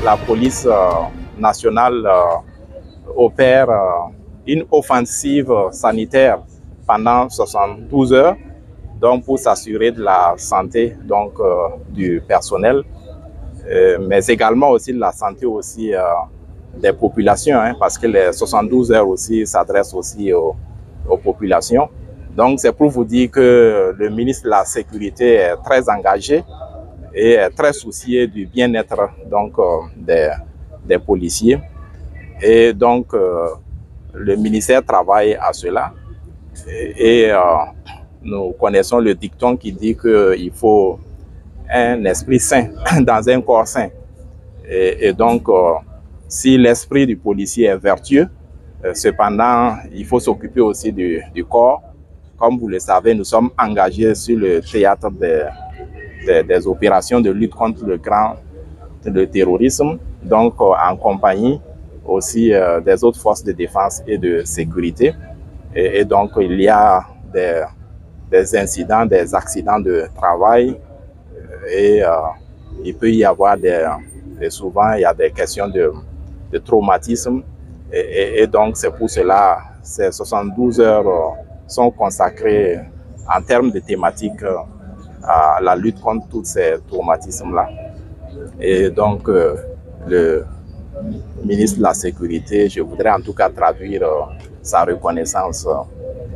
la police nationale opère une offensive sanitaire pendant 72 heures, donc pour s'assurer de la santé du personnel, mais également aussi de la santé aussi des populations, parce que les 72 heures aussi s'adressent aussi aux populations. Donc c'est pour vous dire que le ministre de la Sécurité est très engagé et est très soucieux du bien-être des policiers. Et donc le ministère travaille à cela. Et nous connaissons le dicton qui dit qu'il faut un esprit sain dans un corps sain. Et donc, si l'esprit du policier est vertueux, cependant, il faut s'occuper aussi du corps. Comme vous le savez, nous sommes engagés sur le théâtre des opérations de lutte contre le terrorisme, donc en compagnie aussi des autres forces de défense et de sécurité. Et donc, il y a des incidents, des accidents de travail et il peut y avoir souvent, il y a des questions de traumatisme. Et donc, c'est pour cela, ces 72 heures sont consacrées en termes de thématiques à la lutte contre tous ces traumatismes-là. Et donc, le ministre de la Sécurité, je voudrais en tout cas traduire sa reconnaissance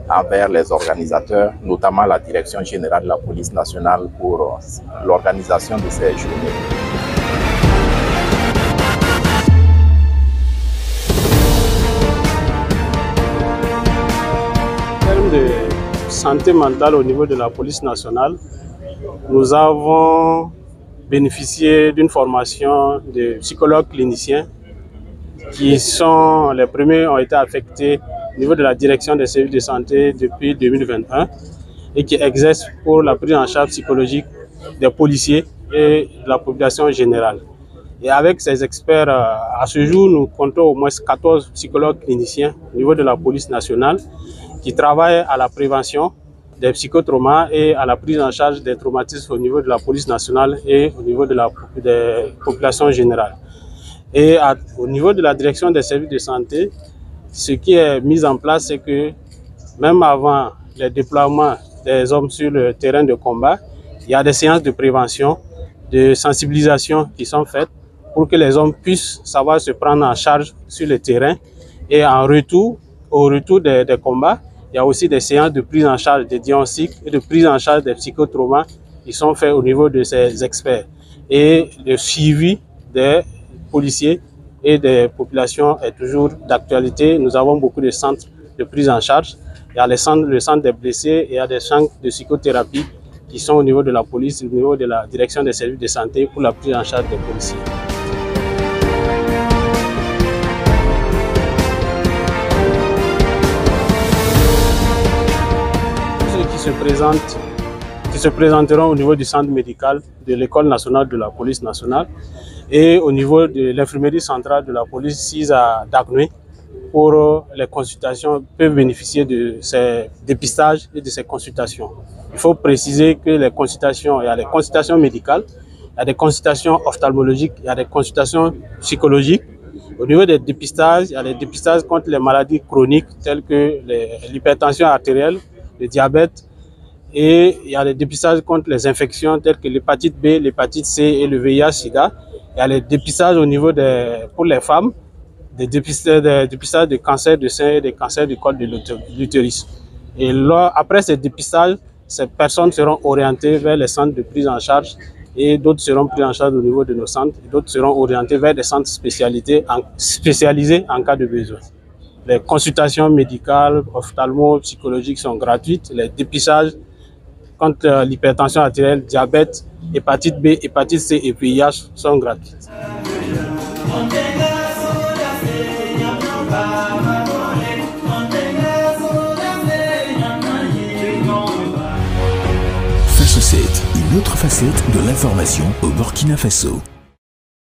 envers les organisateurs, notamment la Direction générale de la police nationale pour l'organisation de ces journées. En termes de santé mentale au niveau de la police nationale, nous avons bénéficié d'une formation de psychologues cliniciens qui sont les premiers ont été affectés au niveau de la direction des services de santé depuis 2021 et qui exercent pour la prise en charge psychologique des policiers et de la population générale. Et avec ces experts, à ce jour, nous comptons au moins 14 psychologues cliniciens au niveau de la police nationale qui travaillent à la prévention des psychotraumas et à la prise en charge des traumatismes au niveau de la police nationale et au niveau des populations générales. Et au niveau de la direction des services de santé, ce qui est mis en place, c'est que même avant le déploiement des hommes sur le terrain de combat, il y a des séances de prévention, de sensibilisation qui sont faites pour que les hommes puissent savoir se prendre en charge sur le terrain. Et au retour des combats, il y a aussi des séances de prise en charge des diagnostics et de prise en charge des psychotraumas qui sont faits au niveau de ces experts. Et le suivi des policiers et des populations est toujours d'actualité. Nous avons beaucoup de centres de prise en charge. Il y a le centre des blessés et il y a des centres de psychothérapie qui sont au niveau de la police, au niveau de la direction des services de santé pour la prise en charge des policiers. Qui se présenteront au niveau du centre médical de l'École nationale de la police nationale et au niveau de l'infirmerie centrale de la police 6 à Dagnoé pour les consultations peuvent bénéficier de ces dépistages et de ces consultations. Il faut préciser que les consultations, il y a les consultations médicales, il y a des consultations ophtalmologiques, il y a des consultations psychologiques. Au niveau des dépistages, il y a les dépistages contre les maladies chroniques telles que l'hypertension artérielle, le diabète, et il y a les dépistages contre les infections telles que l'hépatite B, l'hépatite C et le VIH-Sida. Il y a les dépistages au niveau pour les femmes, des dépistages de cancer de sein et des cancers du col de l'utérus. Et là, après ces dépistages, ces personnes seront orientées vers les centres de prise en charge et d'autres seront pris en charge au niveau de nos centres, et d'autres seront orientés vers des centres spécialisés en cas de besoin. Les consultations médicales, ophtalmo-psychologiques sont gratuites. Les dépistages contre l'hypertension artérielle, diabète, hépatite B, hépatite C et VIH sont gratuits. Face 7, une autre facette de l'information au Burkina Faso.